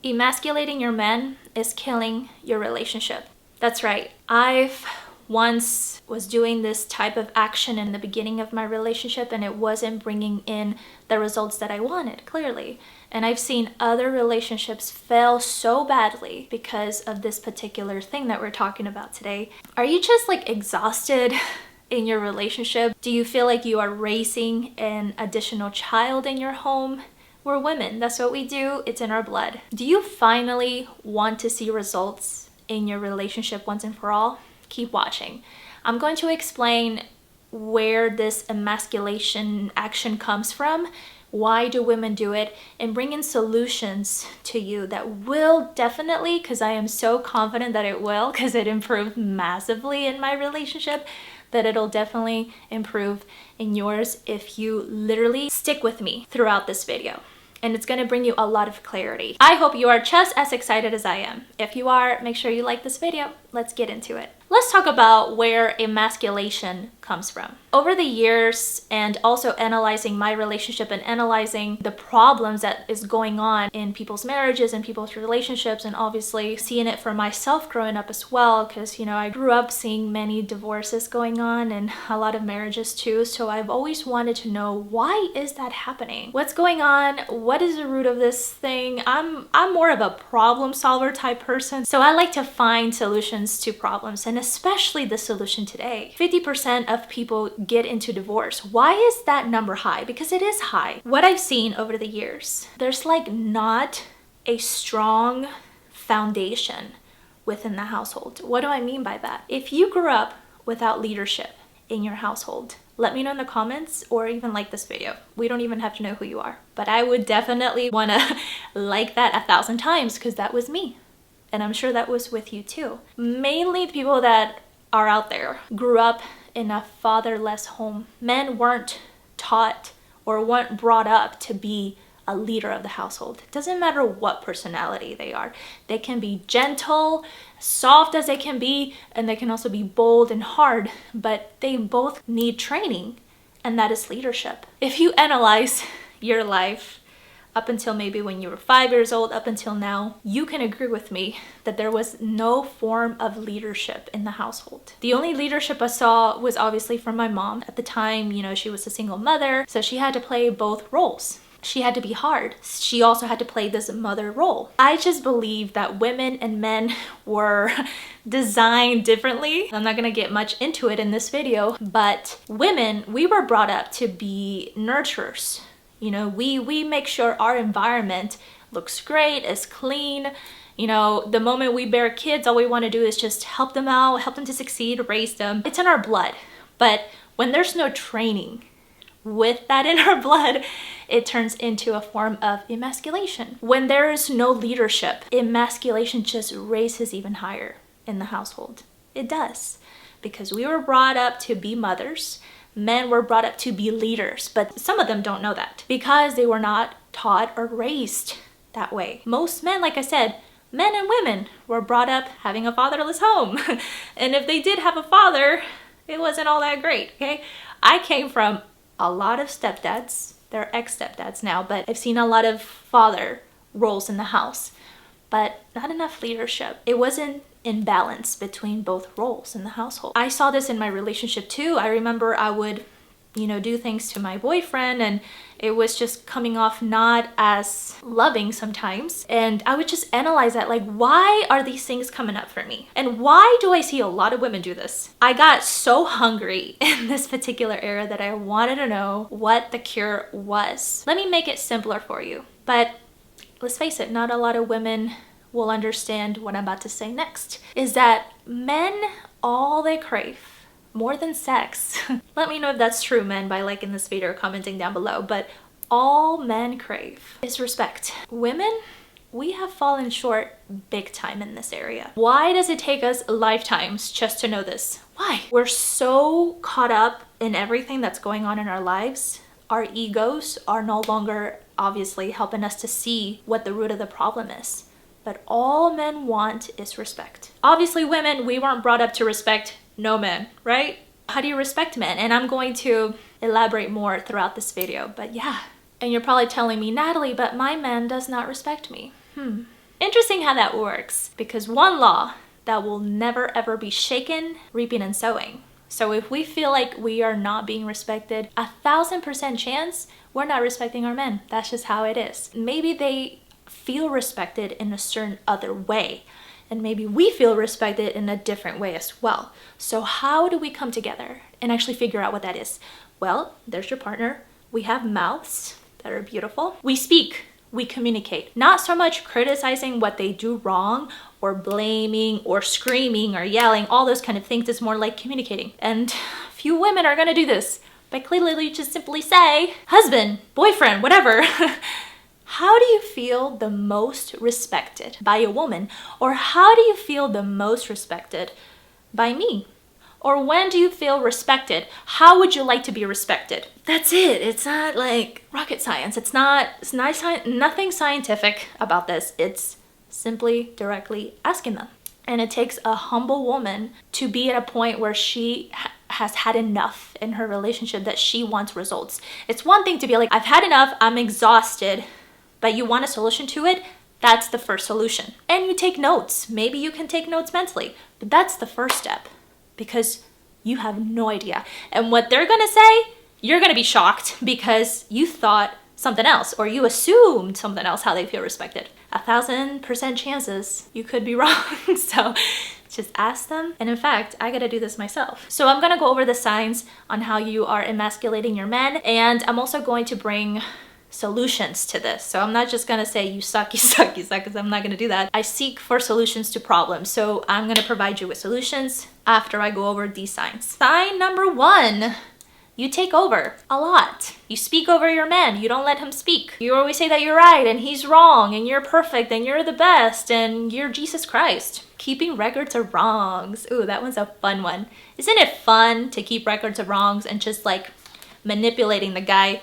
Emasculating your man is killing your relationship. That's right. I've once was doing this type of action in the beginning of my relationship and it wasn't bringing in the results that I wanted, clearly. And I've seen other relationships fail so badly because of this particular thing that we're talking about today. Are you just like exhausted in your relationship? Do you feel like you are raising an additional child in your home? We're women, that's what we do, it's in our blood. Do you finally want to see results in your relationship once and for all? Keep watching. I'm going to explain where this emasculation action comes from, why do women do it, and bring in solutions to you that will definitely, because I am so confident that it will, because it improved massively in my relationship, that it'll definitely improve in yours if you literally stick with me throughout this video. And it's going to bring you a lot of clarity. I hope you are just as excited as I am. If you are, make sure you like this video. Let's get into it. Let's talk about where emasculation comes from. Over the years, and also analyzing my relationship and analyzing the problems that is going on in people's marriages and people's relationships, and obviously seeing it for myself growing up as well, because, you know, I grew up seeing many divorces going on and a lot of marriages too. So I've always wanted to know, why is that happening? What's going on? What is the root of this thing? I'm more of a problem solver type person. So I like to find solutions to problems, and especially the solution today. 50% of people get into divorce. Why is that number high? Because it is high. What I've seen over the years, there's like not a strong foundation within the household. What do I mean by that? If you grew up without leadership in your household, let me know in the comments, or even like this video. We don't even have to know who you are, but I would definitely want to like that 1,000 times, because that was me. And I'm sure that was with you too. Mainly the people that are out there grew up in a fatherless home. Men weren't taught or weren't brought up to be a leader of the household. It doesn't matter what personality they are. They can be gentle, soft as they can be, and they can also be bold and hard, but they both need training, and that is leadership. If you analyze your life up until maybe when you were 5 years old, up until now, you can agree with me that there was no form of leadership in the household. The only leadership I saw was obviously from my mom. At the time, you know, she was a single mother, so she had to play both roles. She had to be hard. She also had to play this mother role. I just believe that women and men were designed differently. I'm not gonna get much into it in this video, but women, we were brought up to be nurturers. You know, we make sure our environment looks great, is clean. You know, the moment we bear kids, all we want to do is just help them out, help them to succeed, raise them. It's in our blood. But when there's no training with that in our blood, it turns into a form of emasculation. When there is no leadership, emasculation just raises even higher in the household. It does, because we were brought up to be mothers. Men were brought up to be leaders, but some of them don't know that because they were not taught or raised that way. Most men, like I said, men and women were brought up having a fatherless home. And if they did have a father, it wasn't all that great, okay? I came from a lot of stepdads. They're ex-stepdads now, but I've seen a lot of father roles in the house, but not enough leadership. It wasn't in balance between both roles in the household. I saw this in my relationship too. I remember I would, you know, do things to my boyfriend and it was just coming off not as loving sometimes. And I would just analyze that, like, why are these things coming up for me? And why do I see a lot of women do this? I got so hungry in this particular era that I wanted to know what the cure was. Let me make it simpler for you. But let's face it, not a lot of women will understand what I'm about to say next, is that men, all they crave, more than sex. Let me know if that's true, men, by liking this video or commenting down below, but all men crave is respect. Women, we have fallen short big time in this area. Why does it take us lifetimes just to know this? Why? We're so caught up in everything that's going on in our lives. Our egos are no longer obviously helping us to see what the root of the problem is. But all men want is respect. Obviously, women, we weren't brought up to respect no men, right? How do you respect men? And I'm going to elaborate more throughout this video, but yeah. And you're probably telling me, Natalie, but my man does not respect me. Interesting how that works, because one law that will never ever be shaken, reaping and sowing. So if we feel like we are not being respected, 1,000% chance we're not respecting our men. That's just how it is. Maybe they feel respected in a certain other way, and maybe we feel respected in a different way as well. So how do we come together and actually figure out what that is? Well, there's your partner. We have mouths that are beautiful. We speak, we communicate. Not so much criticizing what they do wrong or blaming or screaming or yelling, all those kind of things. It's more like communicating. And few women are gonna do this by clearly just simply say, husband, boyfriend, whatever. How do you feel the most respected by a woman? Or how do you feel the most respected by me? Or when do you feel respected? How would you like to be respected? That's it. It's not like rocket science. It's nothing scientific about this. It's simply directly asking them. And it takes a humble woman to be at a point where she has had enough in her relationship that she wants results. It's one thing to be like, I've had enough, I'm exhausted, but you want a solution to it. That's the first solution. And you take notes. Maybe you can take notes mentally, but that's the first step, because you have no idea. And what they're gonna say, you're gonna be shocked because you thought something else, or you assumed something else, how they feel respected. 1,000% chances you could be wrong. So just ask them. And in fact, I gotta do this myself. So I'm gonna go over the signs on how you are emasculating your men. And I'm also going to bring solutions to this. So I'm not just gonna say you suck, because I'm not gonna do that. I seek for solutions to problems. So I'm gonna provide you with solutions after I go over these signs. Sign number 1. You take over a lot. You speak over your man. You don't let him speak. You always say that you're right and he's wrong and you're perfect and you're the best and you're Jesus Christ. Keeping records of wrongs. Ooh, that one's a fun one. Isn't it fun to keep records of wrongs and just like manipulating the guy?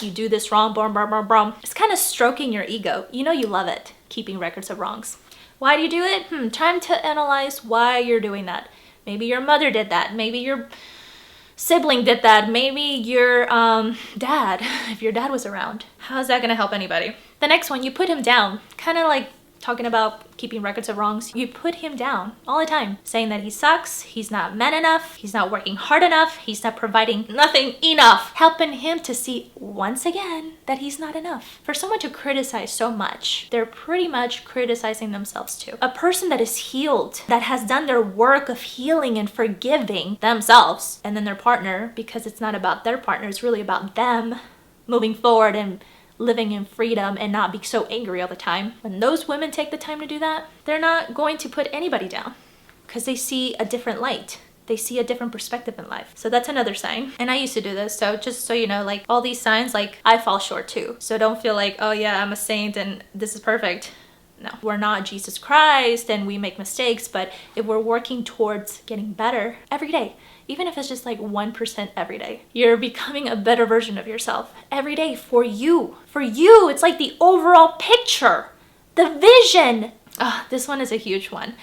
You do this wrong, brum, brum, brum, brum. It's kind of stroking your ego. You know you love it, keeping records of wrongs. Why do you do it? Time to analyze why you're doing that. Maybe your mother did that. Maybe your sibling did that. Maybe your dad, if your dad was around. How's that gonna help anybody? The next one, you put him down. Kind of like talking about keeping records of wrongs. You put him down all the time, saying that he sucks, he's not man enough, he's not working hard enough, he's not providing nothing enough. Helping him to see once again that he's not enough. For someone to criticize so much, they're pretty much criticizing themselves too. A person that is healed, that has done their work of healing and forgiving themselves, and then their partner, because it's not about their partner, it's really about them moving forward and living in freedom and not be so angry all the time. When those women take the time to do that, they're not going to put anybody down because they see a different light. They see a different perspective in life. So that's another sign. And I used to do this. So just so you know, like all these signs, like I fall short too. So don't feel like, oh yeah, I'm a saint and this is perfect. No, we're not Jesus Christ and we make mistakes, but if we're working towards getting better every day, even if it's just like 1% every day, you're becoming a better version of yourself every day for you. For you, it's like the overall picture, the vision. This one is a huge one.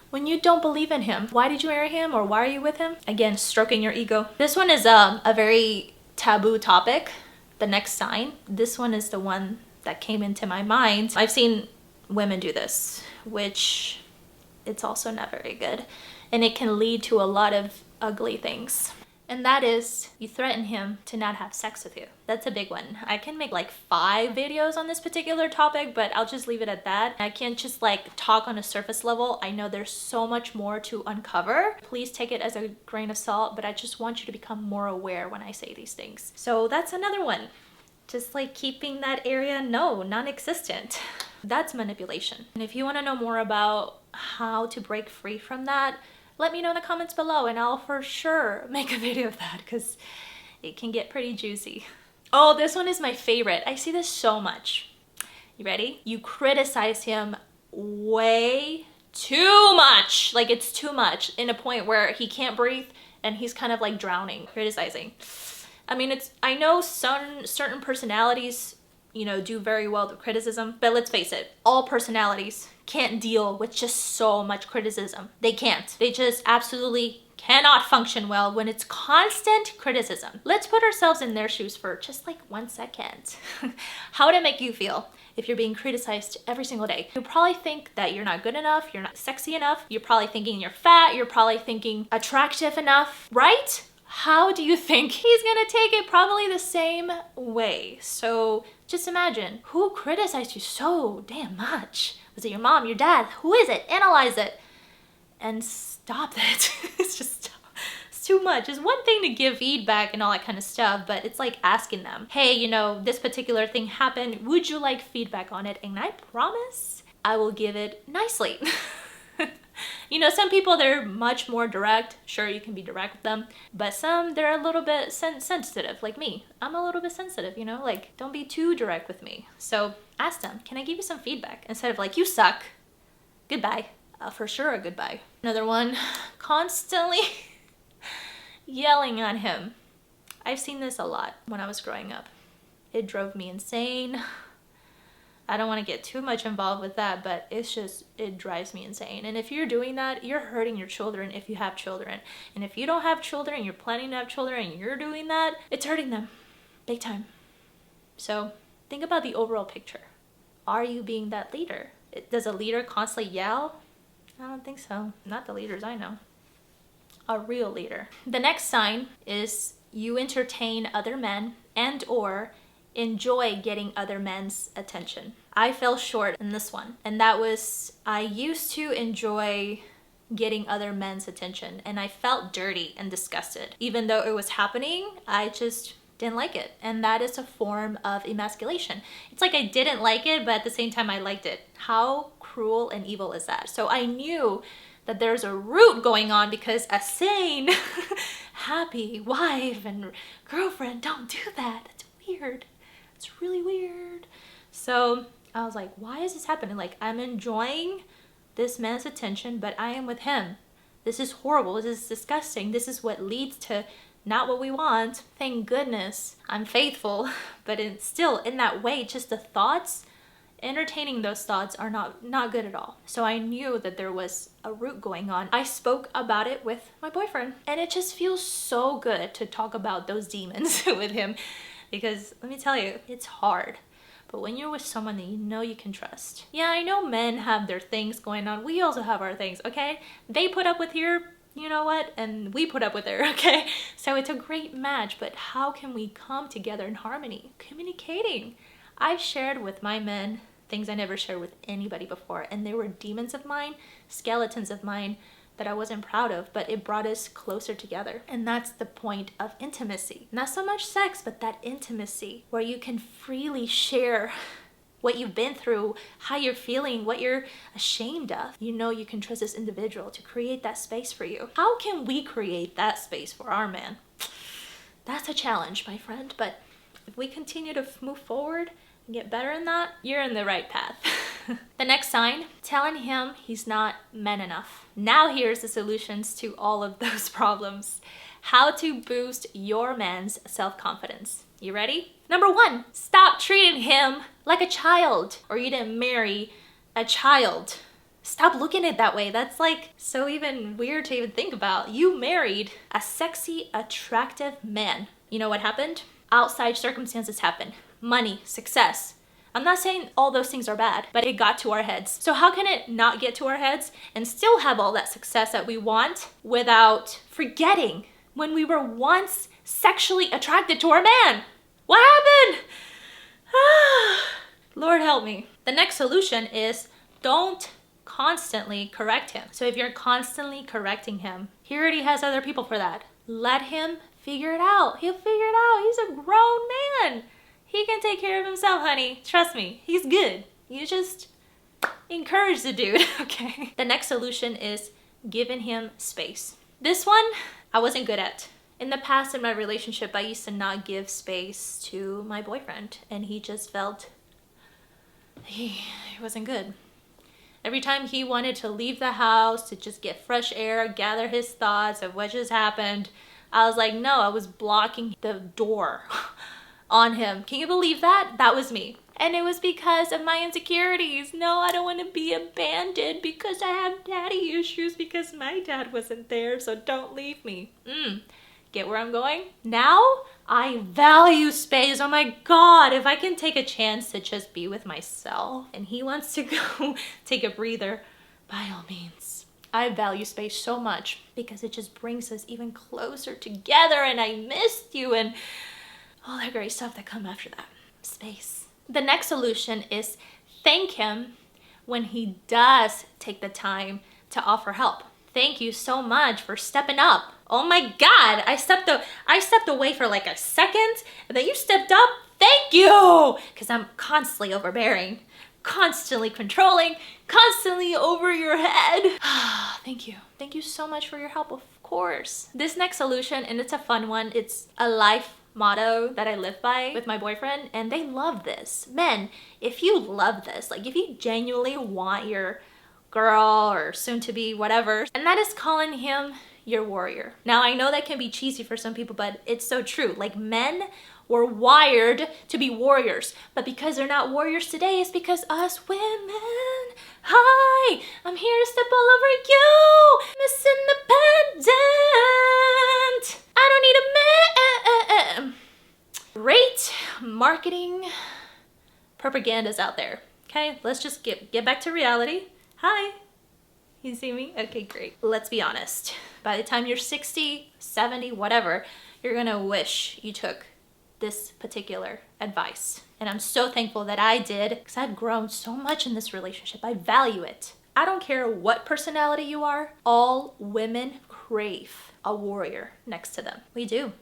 When you don't believe in him, why did you marry him or why are you with him? Again, stroking your ego. This one is a very taboo topic. The next sign, this one is the one that came into my mind. I've seen women do this, which it's also not very good. And it can lead to a lot of ugly things. And that is, you threaten him to not have sex with you. That's a big one. I can make like 5 videos on this particular topic, but I'll just leave it at that. I can't just like talk on a surface level. I know there's so much more to uncover. Please take it as a grain of salt, but I just want you to become more aware when I say these things. So that's another one. Just like keeping that area non-existent. That's manipulation. And if you want to know more about how to break free from that, let me know in the comments below and I'll for sure make a video of that because it can get pretty juicy. Oh, this one is my favorite. I see this so much. You ready? You criticize him way too much. Like it's too much in a point where he can't breathe and he's kind of like drowning, criticizing. I mean, I know certain personalities, you know, do very well with criticism, but let's face it, all personalities can't deal with just so much criticism. They can't. They just absolutely cannot function well when it's constant criticism. Let's put ourselves in their shoes for just like 1 second. How would it make you feel if you're being criticized every single day. You probably think that you're not good enough, you're not sexy enough, you're probably thinking you're fat, you're probably thinking attractive enough, right? How do you think he's gonna take it? Probably the same way. So just imagine, who criticized you so damn much? Was it your mom, your dad? Who is it? Analyze it and stop it. It's too much. It's one thing to give feedback and all that kind of stuff, but it's like asking them, hey, you know, this particular thing happened. Would you like feedback on it? And I promise I will give it nicely. You know, some people, they're much more direct. Sure, you can be direct with them, but some, they're a little bit sensitive, like me. I'm a little bit sensitive, you know, like don't be too direct with me. So ask them, can I give you some feedback? Instead of like, you suck, goodbye. For sure a goodbye. Another one, constantly yelling at him. I've seen this a lot when I was growing up. It drove me insane. I don't want to get too much involved with that, but it drives me insane. And if you're doing that, you're hurting your children if you have children. And if you don't have children, you're planning to have children and you're doing that, it's hurting them big time. So think about the overall picture. Are you being that leader? Does a leader constantly yell? I don't think so. Not the leaders I know. A real leader. The next sign is you entertain other men and or enjoy getting other men's attention. I fell short in this one, and that was, I used to enjoy getting other men's attention, and I felt dirty and disgusted. Even though it was happening, I just didn't like it, and that is a form of emasculation. It's like I didn't like it, but at the same time I liked it. How cruel and evil is that? So I knew that there's a root going on, because a sane, happy wife and girlfriend don't do that. It's weird. It's really weird. So I was like, why is this happening? Like, I'm enjoying this man's attention, but I am with him. This is horrible. This is disgusting. This is what leads to not what we want. Thank goodness I'm faithful, but it's still in that way, just the thoughts, entertaining those thoughts are not good at all. So I knew that there was a root going on. I spoke about it with my boyfriend, and it just feels so good to talk about those demons with him, because let me tell you, it's hard. But when you're with someone that you know you can trust. Yeah, I know men have their things going on. We also have our things, okay? They put up with your, you know what, and we put up with her, okay? So it's a great match, but how can we come together in harmony? Communicating. I've shared with my men things I never shared with anybody before, and they were demons of mine, skeletons of mine that I wasn't proud of, but it brought us closer together. And that's the point of intimacy. Not so much sex, but that intimacy where you can freely share what you've been through, how you're feeling, what you're ashamed of. You know you can trust this individual to create that space for you. How can we create that space for our man? That's a challenge, my friend, but if we continue to move forward and get better in that, you're in the right path. The next sign, telling him he's not man enough. Now here's the solutions to all of those problems. How to boost your man's self-confidence. You ready? Number 1, stop treating him like a child, or you didn't marry a child. Stop looking at it that way. That's like so even weird to even think about. You married a sexy, attractive man. You know what happened? Outside circumstances happen. Money, success. I'm not saying all those things are bad, but it got to our heads. So how can it not get to our heads and still have all that success that we want without forgetting when we were once sexually attracted to our man? What happened? Lord help me. The next solution is don't constantly correct him. So if you're constantly correcting him, he already has other people for that. Let him figure it out. He'll figure it out. He's a grown man. He can take care of himself, honey. Trust me, he's good. You just encourage the dude, okay? The next solution is giving him space. This one, I wasn't good at. In the past in my relationship, I used to not give space to my boyfriend, and he just felt he wasn't good. Every time he wanted to leave the house to just get fresh air, gather his thoughts of what just happened, I was like, no, I was blocking the door on him. Can you believe that? That was me. And it was because of my insecurities. No, I don't want to be abandoned because I have daddy issues because my dad wasn't there, so don't leave me. Get where I'm going? Now, I value space. Oh my God, if I can take a chance to just be with myself and he wants to go take a breather, by all means. I value space so much because it just brings us even closer together, and I missed you and all that great stuff that come after that. Space. The next solution is thank him when he does take the time to offer help. Thank you so much for stepping up. Oh my God, I stepped away for like a second and then you stepped up. Thank you. Because I'm constantly overbearing, constantly controlling, constantly over your head. Thank you. Thank you so much for your help, of course. This next solution, and it's a fun one, it's a life motto that I live by with my boyfriend, and they love this. Men, if you love this, like if you genuinely want your girl or soon to be whatever, and that is calling him your warrior. Now I know that can be cheesy for some people, but it's so true. Like men were wired to be warriors, but because they're not warriors today, it's because us women, hi, I'm here to step all over you, Miss Independent. I don't need a man. Great marketing propaganda's out there. Okay, let's just get back to reality. Hi, you see me? Okay, great. Let's be honest. By the time you're 60, 70, whatever, you're gonna wish you took this particular advice. And I'm so thankful that I did, because I've grown so much in this relationship. I value it. I don't care what personality you are, all women crave a warrior next to them. We do.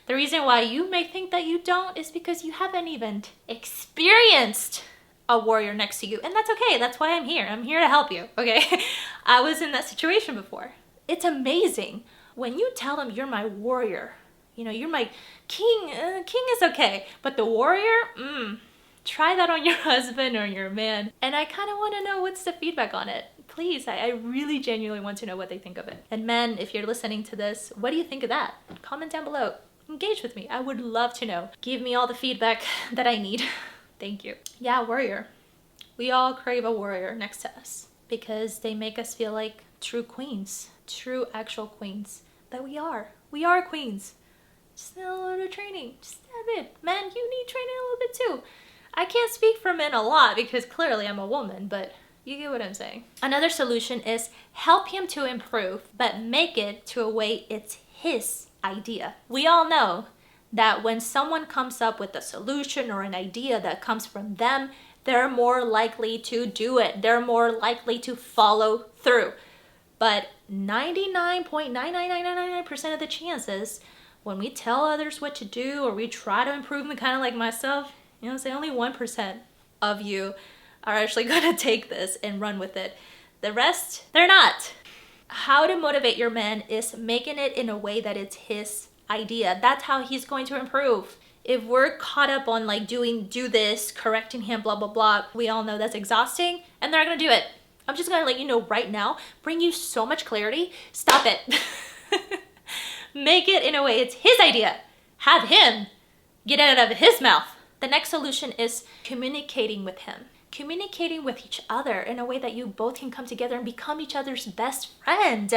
The reason why you may think that you don't is because you haven't even experienced a warrior next to you. And that's okay. That's why I'm here. I'm here to help you, okay? I was in that situation before. It's amazing when you tell them you're my warrior. You know, you're my king. King is okay. But the warrior, try that on your husband or your man. And I kind of want to know what's the feedback on it. Please, I really genuinely want to know what they think of it. And men, if you're listening to this, what do you think of that? Comment down below. Engage with me. I would love to know. Give me all the feedback that I need. Thank you. Yeah, warrior. We all crave a warrior next to us because they make us feel like true queens, true actual queens that we are. We are queens. Just need a little training. Just a bit. Men, you need training a little bit too. I can't speak for men a lot because clearly I'm a woman, but you get what I'm saying. Another solution is help him to improve, but make it to a way it's his idea. We all know that when someone comes up with a solution or an idea that comes from them, they're more likely to do it. They're more likely to follow through. But 99.99999% of the chances, when we tell others what to do or we try to improve them, kind of like myself, you know, say only 1% of you are actually gonna take this and run with it. The rest, they're not. How to motivate your man is making it in a way that it's his idea. That's how he's going to improve. If we're caught up on like do this, correcting him, blah, blah, blah, we all know that's exhausting and they're not gonna do it. I'm just gonna let you know right now, bring you so much clarity, stop it. Make it in a way it's his idea. Have him get it out of his mouth. The next solution is communicating with him. Communicating with each other in a way that you both can come together and become each other's best friend.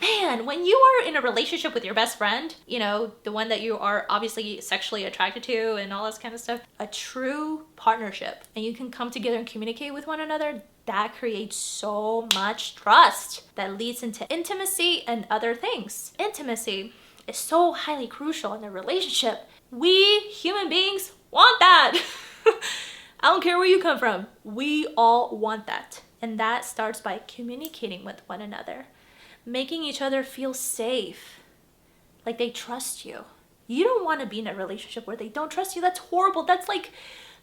Man, when you are in a relationship with your best friend, you know, the one that you are obviously sexually attracted to and all this kind of stuff, a true partnership, and you can come together and communicate with one another, that creates so much trust that leads into intimacy and other things. Intimacy is so highly crucial in a relationship. We human beings want that. I don't care where you come from. We all want that. And that starts by communicating with one another, making each other feel safe, like they trust you. You don't want to be in a relationship where they don't trust you. That's horrible. That's like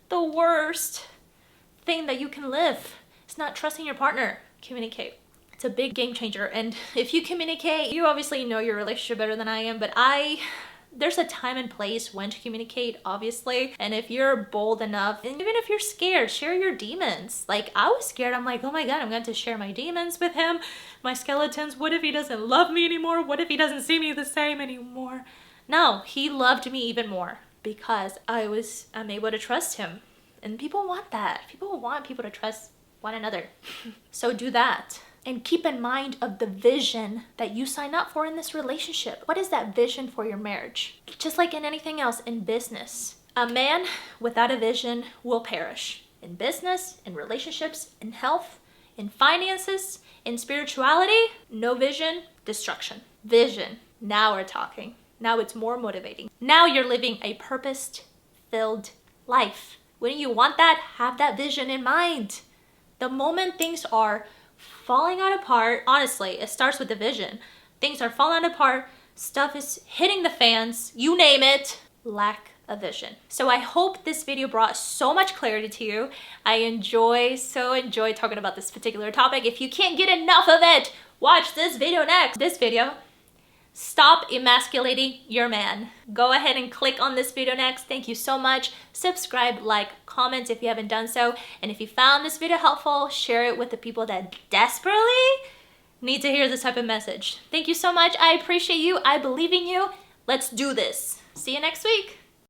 the worst thing that you can live. It's not trusting your partner. Communicate. It's a big game changer. And if you communicate, you obviously know your relationship better than I am, but there's a time and place when to communicate, obviously. And if you're bold enough, and even if you're scared, share your demons. Like I was scared. I'm like, oh my God, I'm going to share my demons with him, my skeletons. What if he doesn't love me anymore? What if he doesn't see me the same anymore? No, he loved me even more because I'm able to trust him. And people want that. People want people to trust one another. So do that. And keep in mind of the vision that you sign up for in this relationship. What is that vision for your marriage? Just like in anything else in business, a man without a vision will perish. In business, in relationships, in health, in finances, in spirituality, no vision, destruction. Vision. Now we're talking. Now it's more motivating. Now you're living a purpose-filled life. When you want that, have that vision in mind. The moment things are falling out apart, honestly, it starts with the vision. Things are falling apart, stuff is hitting the fans, you name it, lack a vision. So I hope this video brought so much clarity to you. I enjoy talking about this particular topic. If you can't get enough of it, watch this video next. This video, stop emasculating your man. Go ahead and click on this video next. Thank you so much. Subscribe, like, comment if you haven't done so. And if you found this video helpful, share it with the people that desperately need to hear this type of message. Thank you so much. I appreciate you. I believe in you. Let's do this. See you next week.